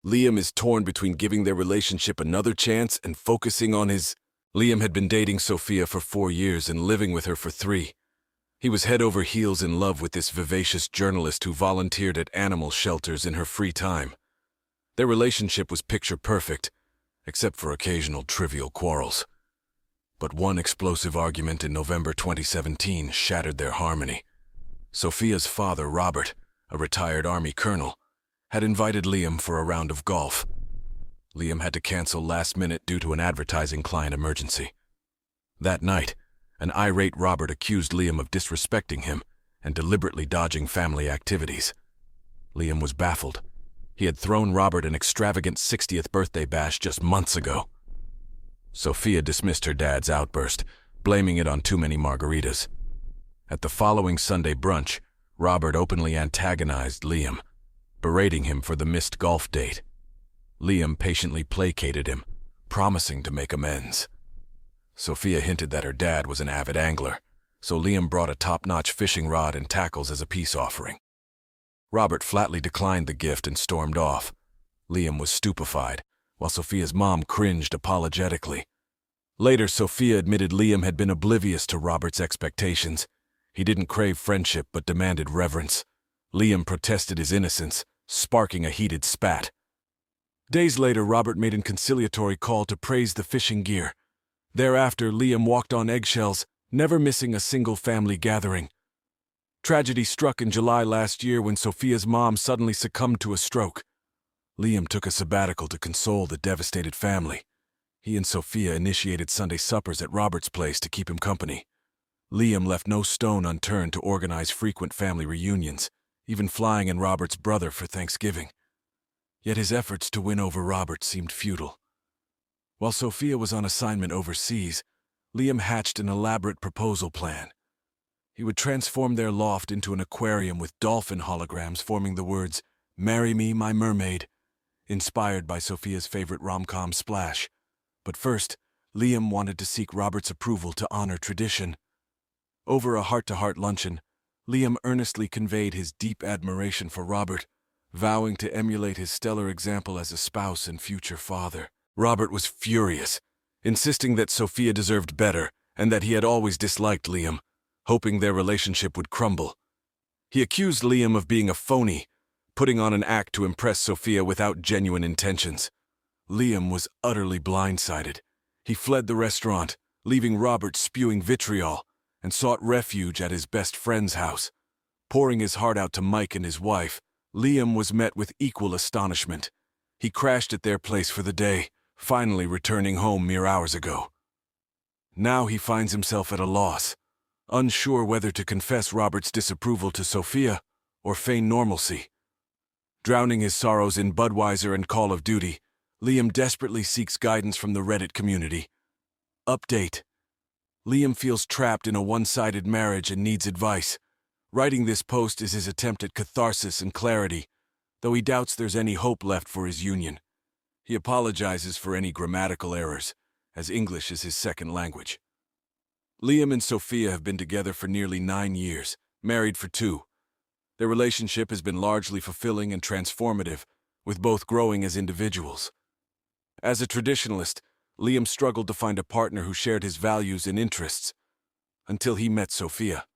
Liam is torn between giving their relationship another chance and focusing on his... Liam had been dating Sophia for 4 years and living with her for 3. He was head over heels in love with this vivacious journalist who volunteered at animal shelters in her free time. Their relationship was picture perfect, except for occasional trivial quarrels. But one explosive argument in November 2017 shattered their harmony. Sophia's father, Robert, a retired Army colonel, had invited Liam for a round of golf. Liam had to cancel last minute due to an advertising client emergency. That night, an irate Robert accused Liam of disrespecting him and deliberately dodging family activities. Liam was baffled. He had thrown Robert an extravagant 60th birthday bash just months ago. Sophia dismissed her dad's outburst, blaming it on too many margaritas. At the following Sunday brunch, Robert openly antagonized Liam, berating him for the missed golf date. Liam patiently placated him, promising to make amends. Sophia hinted that her dad was an avid angler, so Liam brought a top-notch fishing rod and tackles as a peace offering. Robert flatly declined the gift and stormed off. Liam was stupefied, while Sophia's mom cringed apologetically. Later, Sophia admitted Liam had been oblivious to Robert's expectations. He didn't crave friendship but demanded reverence. Liam protested his innocence, sparking a heated spat. Days later, Robert made a conciliatory call to praise the fishing gear. Thereafter, Liam walked on eggshells, never missing a single family gathering. Tragedy struck in July last year when Sophia's mom suddenly succumbed to a stroke. Liam took a sabbatical to console the devastated family. He and Sophia initiated Sunday suppers at Robert's place to keep him company. Liam left no stone unturned to organize frequent family reunions, even flying in Robert's brother for Thanksgiving. Yet his efforts to win over Robert seemed futile. While Sophia was on assignment overseas, Liam hatched an elaborate proposal plan. He would transform their loft into an aquarium with dolphin holograms forming the words, "Marry me, my mermaid," inspired by Sophia's favorite rom-com Splash. But first, Liam wanted to seek Robert's approval to honor tradition. Over a heart-to-heart luncheon, Liam earnestly conveyed his deep admiration for Robert, vowing to emulate his stellar example as a spouse and future father. Robert was furious, insisting that Sophia deserved better and that he had always disliked Liam, hoping their relationship would crumble. He accused Liam of being a phony, putting on an act to impress Sophia without genuine intentions. Liam was utterly blindsided. He fled the restaurant, leaving Robert spewing vitriol, and sought refuge at his best friend's house. Pouring his heart out to Mike and his wife, Liam was met with equal astonishment. He crashed at their place for the day, finally returning home mere hours ago. Now he finds himself at a loss, unsure whether to confess Robert's disapproval to Sophia or feign normalcy. Drowning his sorrows in Budweiser and Call of Duty, Liam desperately seeks guidance from the Reddit community. Update: Liam feels trapped in a one-sided marriage and needs advice. Writing this post is his attempt at catharsis and clarity, though he doubts there's any hope left for his union. He apologizes for any grammatical errors, as English is his second language. Liam and Sophia have been together for nearly 9 years, married for 2. Their relationship has been largely fulfilling and transformative, with both growing as individuals. As a traditionalist, Liam struggled to find a partner who shared his values and interests, until he met Sophia.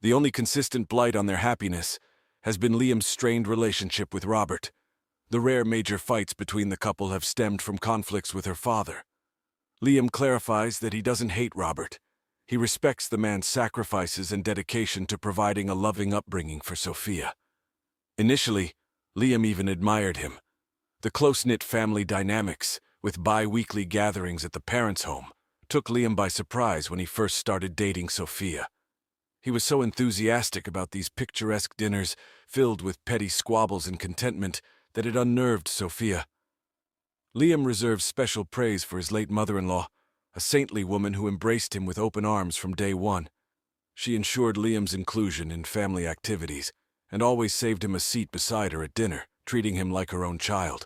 The only consistent blight on their happiness has been Liam's strained relationship with Robert. The rare major fights between the couple have stemmed from conflicts with her father. Liam clarifies that he doesn't hate Robert. He respects the man's sacrifices and dedication to providing a loving upbringing for Sophia. Initially, Liam even admired him. The close-knit family dynamics, with bi-weekly gatherings at the parents' home, took Liam by surprise when he first started dating Sophia. He was so enthusiastic about these picturesque dinners filled with petty squabbles and contentment that it unnerved Sophia. Liam reserves special praise for his late mother-in-law, a saintly woman who embraced him with open arms from day one. She ensured Liam's inclusion in family activities and always saved him a seat beside her at dinner, treating him like her own child.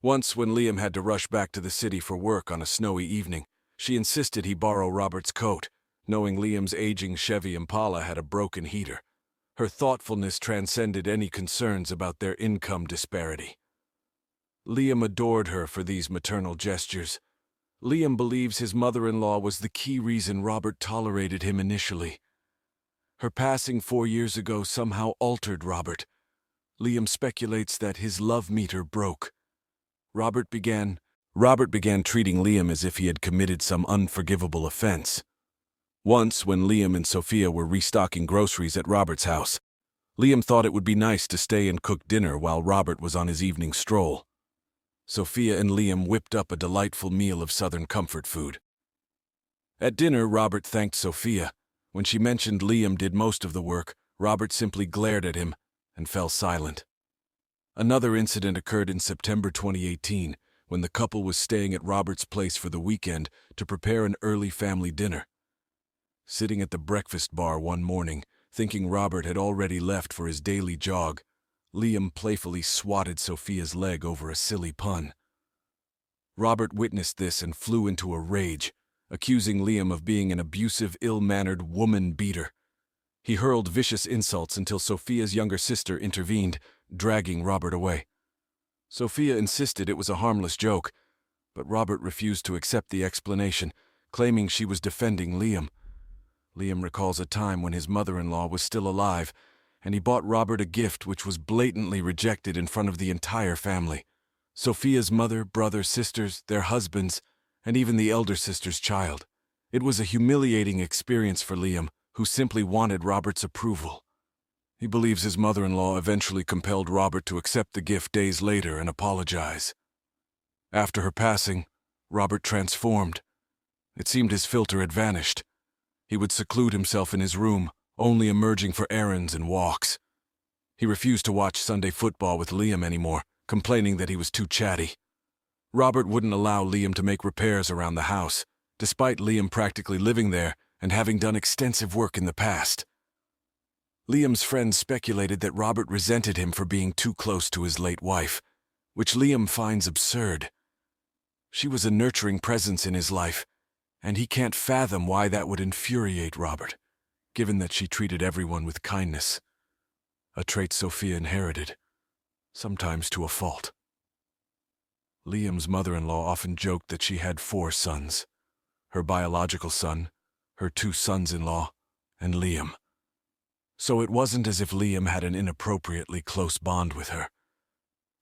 Once, when Liam had to rush back to the city for work on a snowy evening, she insisted he borrow Robert's coat, knowing Liam's aging Chevy Impala had a broken heater. Her thoughtfulness transcended any concerns about their income disparity. Liam adored her for these maternal gestures. Liam believes his mother-in-law was the key reason Robert tolerated him initially. Her passing 4 years ago somehow altered Robert. Liam speculates that his love meter broke. Robert began treating Liam as if he had committed some unforgivable offense. Once, when Liam and Sophia were restocking groceries at Robert's house, Liam thought it would be nice to stay and cook dinner while Robert was on his evening stroll. Sophia and Liam whipped up a delightful meal of Southern comfort food. At dinner, Robert thanked Sophia. When she mentioned Liam did most of the work, Robert simply glared at him and fell silent. Another incident occurred in September 2018, when the couple was staying at Robert's place for the weekend to prepare an early family dinner. Sitting at the breakfast bar one morning, thinking Robert had already left for his daily jog, Liam playfully swatted Sophia's leg over a silly pun. Robert witnessed this and flew into a rage, accusing Liam of being an abusive, ill-mannered woman-beater. He hurled vicious insults until Sophia's younger sister intervened, dragging Robert away. Sophia insisted it was a harmless joke, but Robert refused to accept the explanation, claiming she was defending Liam. Liam recalls a time when his mother-in-law was still alive, and he bought Robert a gift which was blatantly rejected in front of the entire family. Sophia's mother, brother, sisters, their husbands, and even the elder sister's child. It was a humiliating experience for Liam, who simply wanted Robert's approval. He believes his mother-in-law eventually compelled Robert to accept the gift days later and apologize. After her passing, Robert transformed. It seemed his filter had vanished. He would seclude himself in his room, only emerging for errands and walks. He refused to watch Sunday football with Liam anymore, complaining that he was too chatty. Robert wouldn't allow Liam to make repairs around the house, despite Liam practically living there and having done extensive work in the past. Liam's friends speculated that Robert resented him for being too close to his late wife, which Liam finds absurd. She was a nurturing presence in his life, and he can't fathom why that would infuriate Robert, given that she treated everyone with kindness, a trait Sophia inherited, sometimes to a fault. Liam's mother-in-law often joked that she had 4 sons, her biological son, her 2 sons-in-law, and Liam. So it wasn't as if Liam had an inappropriately close bond with her.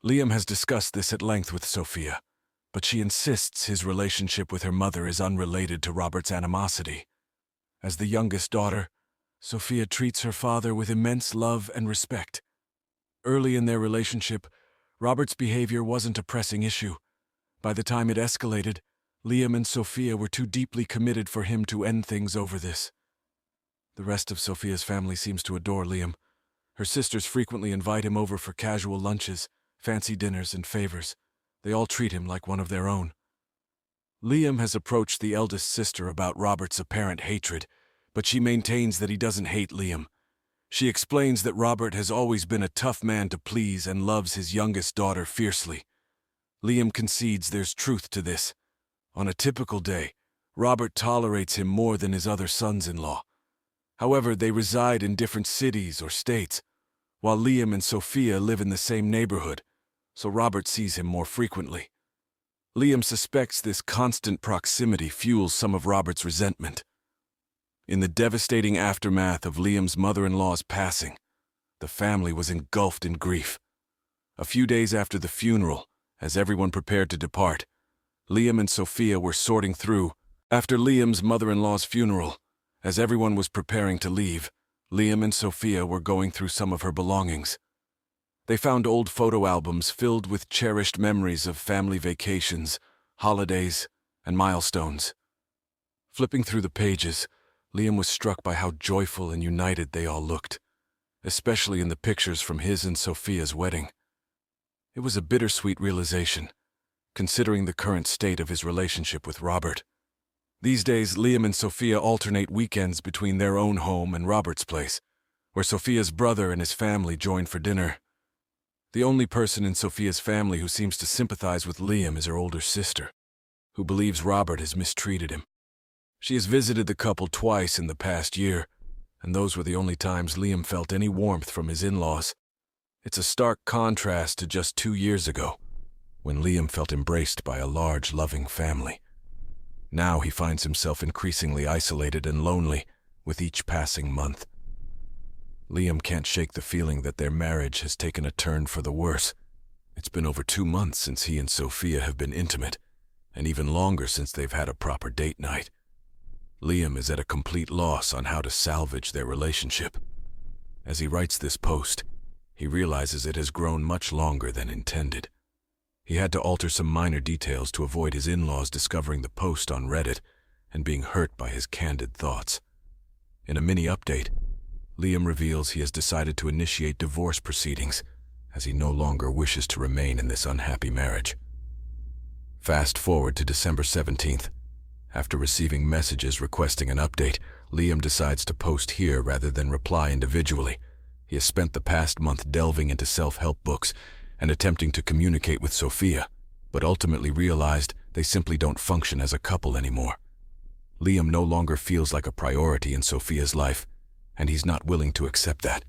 Liam has discussed this at length with Sophia, but she insists his relationship with her mother is unrelated to Robert's animosity. As the youngest daughter, Sophia treats her father with immense love and respect. Early in their relationship, Robert's behavior wasn't a pressing issue. By the time it escalated, Liam and Sophia were too deeply committed for him to end things over this. The rest of Sophia's family seems to adore Liam. Her sisters frequently invite him over for casual lunches, fancy dinners, and favors. They all treat him like one of their own. Liam has approached the eldest sister about Robert's apparent hatred, but she maintains that he doesn't hate Liam. She explains that Robert has always been a tough man to please and loves his youngest daughter fiercely. Liam concedes there's truth to this. On a typical day, Robert tolerates him more than his other sons-in-law. However, they reside in different cities or states, while Liam and Sophia live in the same neighborhood, so Robert sees him more frequently. Liam suspects this constant proximity fuels some of Robert's resentment. In the devastating aftermath of Liam's mother-in-law's passing, the family was engulfed in grief. A few days after the funeral, as everyone prepared to depart, Liam and Sophia were sorting through. After Liam's mother-in-law's funeral, as everyone was preparing to leave, Liam and Sophia were going through some of her belongings. They found old photo albums filled with cherished memories of family vacations, holidays, and milestones. Flipping through the pages, Liam was struck by how joyful and united they all looked, especially in the pictures from his and Sophia's wedding. It was a bittersweet realization, considering the current state of his relationship with Robert. These days, Liam and Sophia alternate weekends between their own home and Robert's place, where Sophia's brother and his family join for dinner. The only person in Sophia's family who seems to sympathize with Liam is her older sister, who believes Robert has mistreated him. She has visited the couple twice in the past year, and those were the only times Liam felt any warmth from his in-laws. It's a stark contrast to just 2 years ago, when Liam felt embraced by a large, loving family. Now he finds himself increasingly isolated and lonely with each passing month. Liam can't shake the feeling that their marriage has taken a turn for the worse. It's been over 2 months since he and Sophia have been intimate, and even longer since they've had a proper date night. Liam is at a complete loss on how to salvage their relationship. As he writes this post, he realizes it has grown much longer than intended. He had to alter some minor details to avoid his in-laws discovering the post on Reddit and being hurt by his candid thoughts. In a mini-update, Liam reveals he has decided to initiate divorce proceedings as he no longer wishes to remain in this unhappy marriage. Fast forward to December 17th. After receiving messages requesting an update, Liam decides to post here rather than reply individually. He has spent the past month delving into self-help books and attempting to communicate with Sophia, but ultimately realized they simply don't function as a couple anymore. Liam no longer feels like a priority in Sophia's life, and he's not willing to accept that.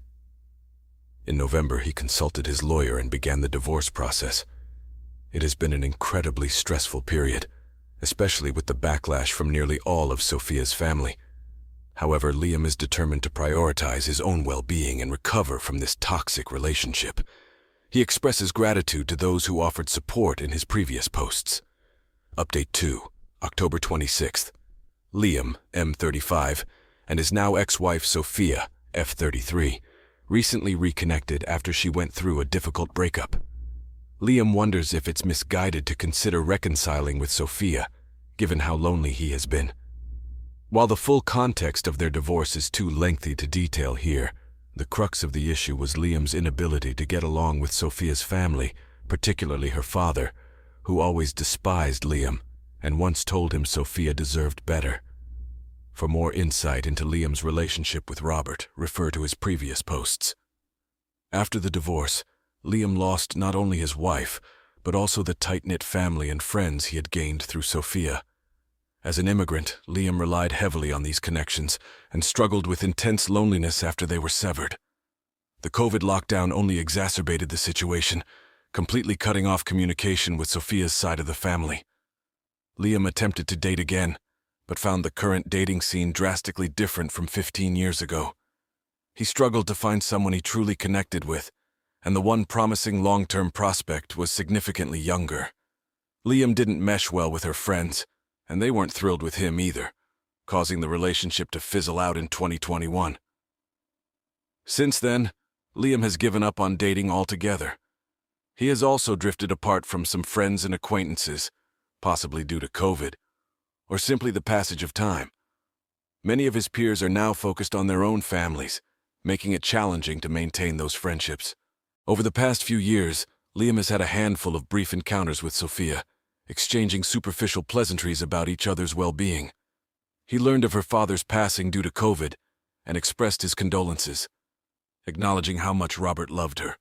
In November, he consulted his lawyer and began the divorce process. It has been an incredibly stressful period, especially with the backlash from nearly all of Sophia's family. However, Liam is determined to prioritize his own well-being and recover from this toxic relationship. He expresses gratitude to those who offered support in his previous posts. Update 2, October 26th. Liam, M35, and his now ex-wife Sophia, F33, recently reconnected after she went through a difficult breakup. Liam wonders if it's misguided to consider reconciling with Sophia, given how lonely he has been. While the full context of their divorce is too lengthy to detail here, the crux of the issue was Liam's inability to get along with Sophia's family, particularly her father, who always despised Liam and once told him Sophia deserved better. For more insight into Liam's relationship with Robert, refer to his previous posts. After the divorce, Liam lost not only his wife, but also the tight-knit family and friends he had gained through Sophia. As an immigrant, Liam relied heavily on these connections and struggled with intense loneliness after they were severed. The COVID lockdown only exacerbated the situation, completely cutting off communication with Sophia's side of the family. Liam attempted to date again, but found the current dating scene drastically different from 15 years ago. He struggled to find someone he truly connected with, and the one promising long-term prospect was significantly younger. Liam didn't mesh well with her friends, and they weren't thrilled with him either, causing the relationship to fizzle out in 2021. Since then, Liam has given up on dating altogether. He has also drifted apart from some friends and acquaintances, possibly due to COVID, or simply the passage of time. Many of his peers are now focused on their own families, making it challenging to maintain those friendships. Over the past few years, Liam has had a handful of brief encounters with Sophia, exchanging superficial pleasantries about each other's well-being. He learned of her father's passing due to COVID and expressed his condolences, acknowledging how much Robert loved her.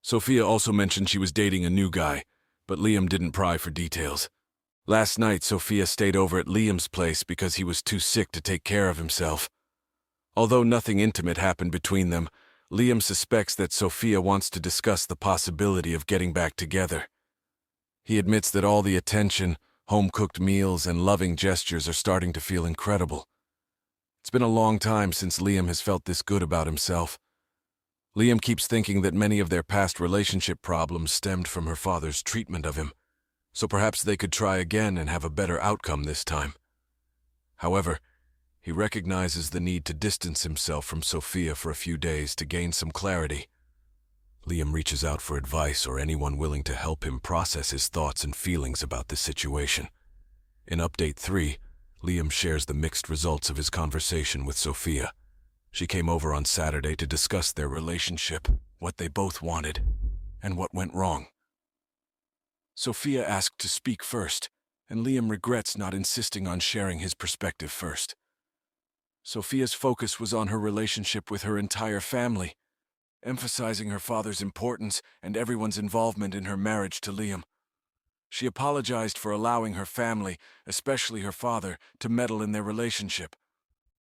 Sophia also mentioned she was dating a new guy, but Liam didn't pry for details. Last night, Sophia stayed over at Liam's place because he was too sick to take care of himself. Although nothing intimate happened between them, Liam suspects that Sophia wants to discuss the possibility of getting back together. He admits that all the attention, home-cooked meals, and loving gestures are starting to feel incredible. It's been a long time since Liam has felt this good about himself. Liam keeps thinking that many of their past relationship problems stemmed from her father's treatment of him, so perhaps they could try again and have a better outcome this time. However, he recognizes the need to distance himself from Sophia for a few days to gain some clarity. Liam reaches out for advice or anyone willing to help him process his thoughts and feelings about this situation. In Update 3, Liam shares the mixed results of his conversation with Sophia. She came over on Saturday to discuss their relationship, what they both wanted, and what went wrong. Sophia asked to speak first, and Liam regrets not insisting on sharing his perspective first. Sophia's focus was on her relationship with her entire family, emphasizing her father's importance and everyone's involvement in her marriage to Liam. She apologized for allowing her family, especially her father, to meddle in their relationship.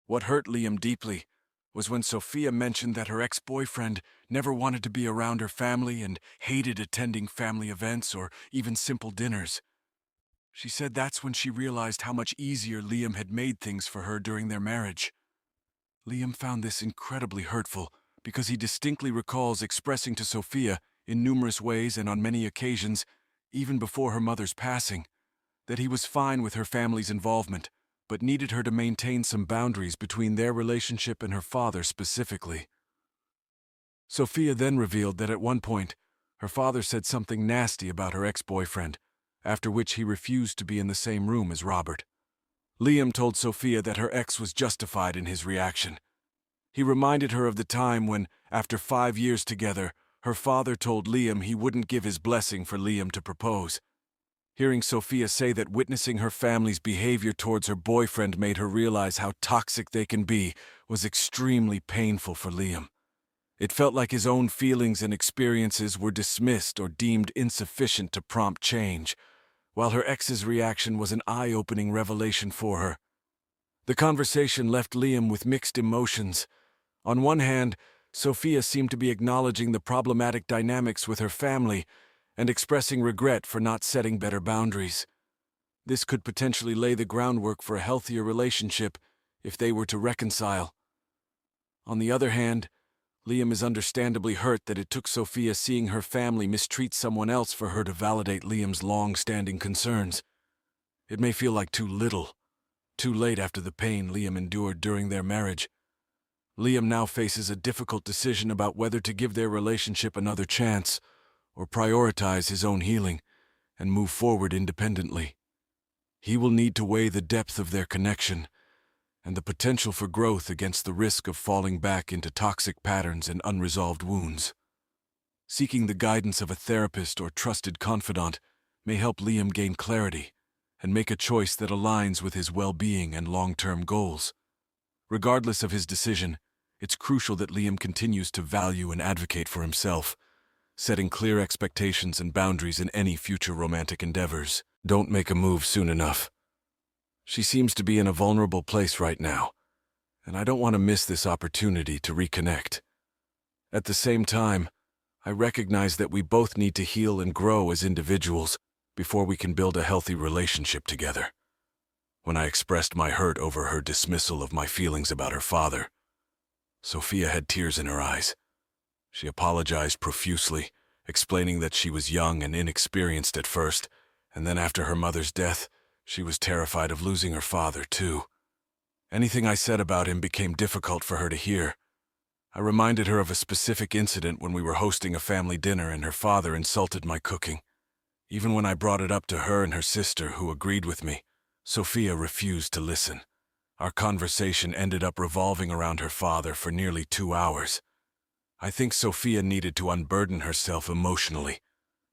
What hurt Liam deeply was when Sophia mentioned that her ex-boyfriend never wanted to be around her family and hated attending family events or even simple dinners. She said that's when she realized how much easier Liam had made things for her during their marriage. Liam found this incredibly hurtful because he distinctly recalls expressing to Sophia, in numerous ways and on many occasions, even before her mother's passing, that he was fine with her family's involvement, but needed her to maintain some boundaries between their relationship and her father specifically. Sophia then revealed that at one point, her father said something nasty about her ex-boyfriend, after which he refused to be in the same room as Robert. Liam told Sophia that her ex was justified in his reaction. He reminded her of the time when, after 5 years together, her father told Liam he wouldn't give his blessing for Liam to propose. Hearing Sophia say that witnessing her family's behavior towards her boyfriend made her realize how toxic they can be was extremely painful for Liam. It felt like his own feelings and experiences were dismissed or deemed insufficient to prompt change, while her ex's reaction was an eye-opening revelation for her. The conversation left Liam with mixed emotions. On one hand, Sophia seemed to be acknowledging the problematic dynamics with her family and expressing regret for not setting better boundaries. This could potentially lay the groundwork for a healthier relationship if they were to reconcile. On the other hand, Liam is understandably hurt that it took Sophia seeing her family mistreat someone else for her to validate Liam's long-standing concerns. It may feel like too little, too late after the pain Liam endured during their marriage. Liam now faces a difficult decision about whether to give their relationship another chance or prioritize his own healing and move forward independently. He will need to weigh the depth of their connection and the potential for growth against the risk of falling back into toxic patterns and unresolved wounds. Seeking the guidance of a therapist or trusted confidant may help Liam gain clarity and make a choice that aligns with his well-being and long-term goals. Regardless of his decision, it's crucial that Liam continues to value and advocate for himself, setting clear expectations and boundaries in any future romantic endeavors. Don't make a move soon enough. She seems to be in a vulnerable place right now, and I don't want to miss this opportunity to reconnect. At the same time, I recognize that we both need to heal and grow as individuals before we can build a healthy relationship together. When I expressed my hurt over her dismissal of my feelings about her father, Sophia had tears in her eyes. She apologized profusely, explaining that she was young and inexperienced at first, and then after her mother's death, she was terrified of losing her father, too. Anything I said about him became difficult for her to hear. I reminded her of a specific incident when we were hosting a family dinner and her father insulted my cooking. Even when I brought it up to her and her sister, who agreed with me, Sophia refused to listen. Our conversation ended up revolving around her father for nearly 2 hours. I think Sophia needed to unburden herself emotionally,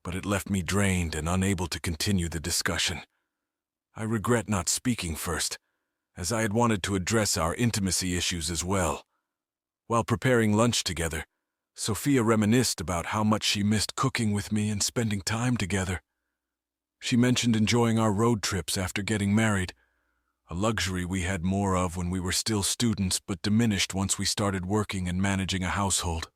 but it left me drained and unable to continue the discussion. I regret not speaking first, as I had wanted to address our intimacy issues as well. While preparing lunch together, Sophia reminisced about how much she missed cooking with me and spending time together. She mentioned enjoying our road trips after getting married, a luxury we had more of when we were still students but diminished once we started working and managing a household.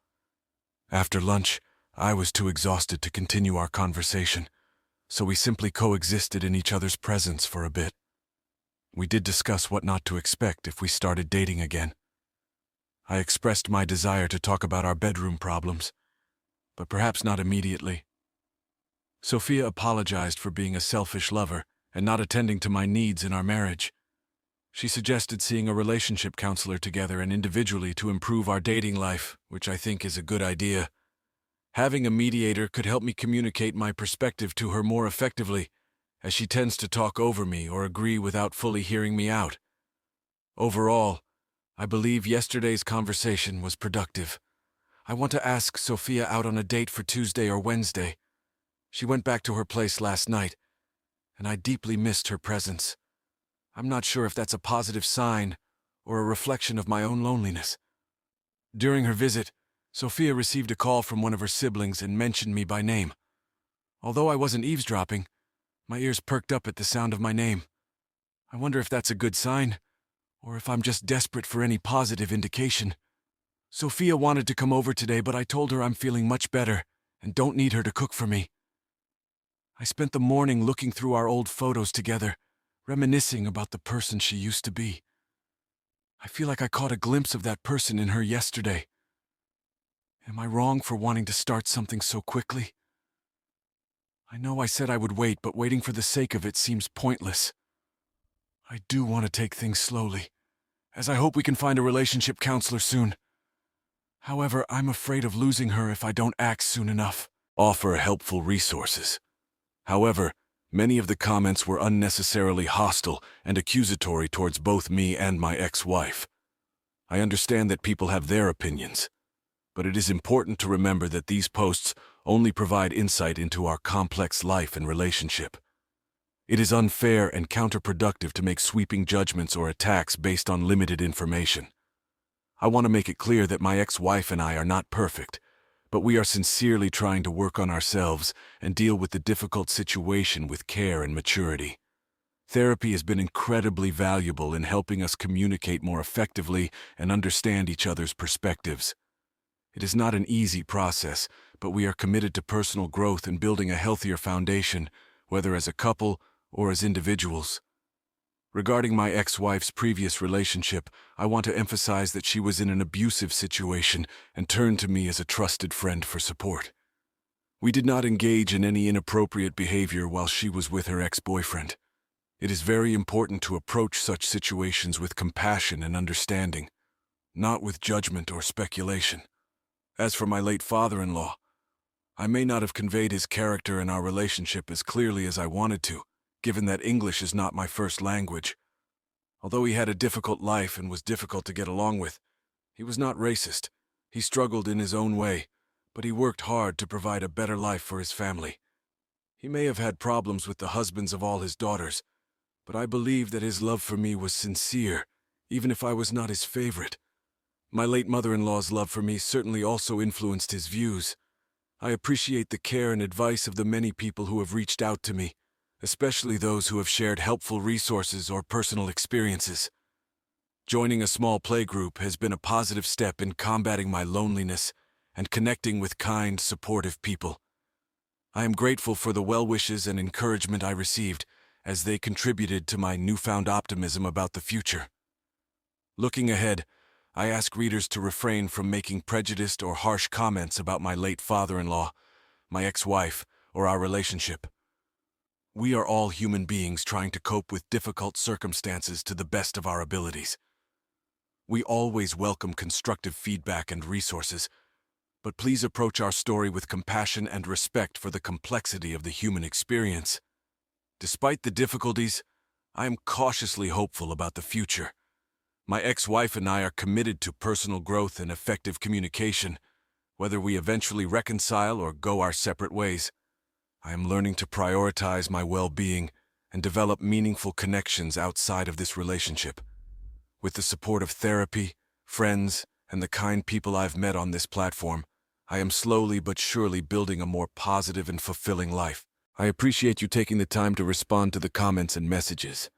After lunch, I was too exhausted to continue our conversation, so we simply coexisted in each other's presence for a bit. We did discuss what not to expect if we started dating again. I expressed my desire to talk about our bedroom problems, but perhaps not immediately. Sophia apologized for being a selfish lover and not attending to my needs in our marriage. She suggested seeing a relationship counselor together and individually to improve our dating life, which I think is a good idea. Having a mediator could help me communicate my perspective to her more effectively, as she tends to talk over me or agree without fully hearing me out. Overall, I believe yesterday's conversation was productive. I want to ask Sophia out on a date for Tuesday or Wednesday. She went back to her place last night, and I deeply missed her presence. I'm not sure if that's a positive sign or a reflection of my own loneliness. During her visit, Sophia received a call from one of her siblings and mentioned me by name. Although I wasn't eavesdropping, my ears perked up at the sound of my name. I wonder if that's a good sign, or if I'm just desperate for any positive indication. Sophia wanted to come over today, but I told her I'm feeling much better and don't need her to cook for me. I spent the morning looking through our old photos together, reminiscing about the person she used to be. I feel like I caught a glimpse of that person in her yesterday. Am I wrong for wanting to start something so quickly? I know I said I would wait, but waiting for the sake of it seems pointless. I do want to take things slowly, as I hope we can find a relationship counselor soon. However, I'm afraid of losing her if I don't act soon enough. Offer helpful resources. However, many of the comments were unnecessarily hostile and accusatory towards both me and my ex-wife. I understand that people have their opinions, but it is important to remember that these posts only provide insight into our complex life and relationship. It is unfair and counterproductive to make sweeping judgments or attacks based on limited information. I want to make it clear that my ex-wife and I are not perfect, but we are sincerely trying to work on ourselves and deal with the difficult situation with care and maturity. Therapy has been incredibly valuable in helping us communicate more effectively and understand each other's perspectives. It is not an easy process, but we are committed to personal growth and building a healthier foundation, whether as a couple or as individuals. Regarding my ex-wife's previous relationship, I want to emphasize that she was in an abusive situation and turned to me as a trusted friend for support. We did not engage in any inappropriate behavior while she was with her ex-boyfriend. It is very important to approach such situations with compassion and understanding, not with judgment or speculation. As for my late father-in-law, I may not have conveyed his character in our relationship as clearly as I wanted to, given that English is not my first language. Although he had a difficult life and was difficult to get along with, he was not racist. He struggled in his own way, but he worked hard to provide a better life for his family. He may have had problems with the husbands of all his daughters, but I believe that his love for me was sincere, even if I was not his favorite. My late mother-in-law's love for me certainly also influenced his views. I appreciate the care and advice of the many people who have reached out to me, especially those who have shared helpful resources or personal experiences. Joining a small playgroup has been a positive step in combating my loneliness and connecting with kind, supportive people. I am grateful for the well wishes and encouragement I received, as they contributed to my newfound optimism about the future. Looking ahead, I ask readers to refrain from making prejudiced or harsh comments about my late father-in-law, my ex-wife, or our relationship. We are all human beings trying to cope with difficult circumstances to the best of our abilities. We always welcome constructive feedback and resources, but please approach our story with compassion and respect for the complexity of the human experience. Despite the difficulties, I am cautiously hopeful about the future. My ex-wife and I are committed to personal growth and effective communication, whether we eventually reconcile or go our separate ways. I am learning to prioritize my well-being and develop meaningful connections outside of this relationship. With the support of therapy, friends, and the kind people I've met on this platform, I am slowly but surely building a more positive and fulfilling life. I appreciate you taking the time to respond to the comments and messages.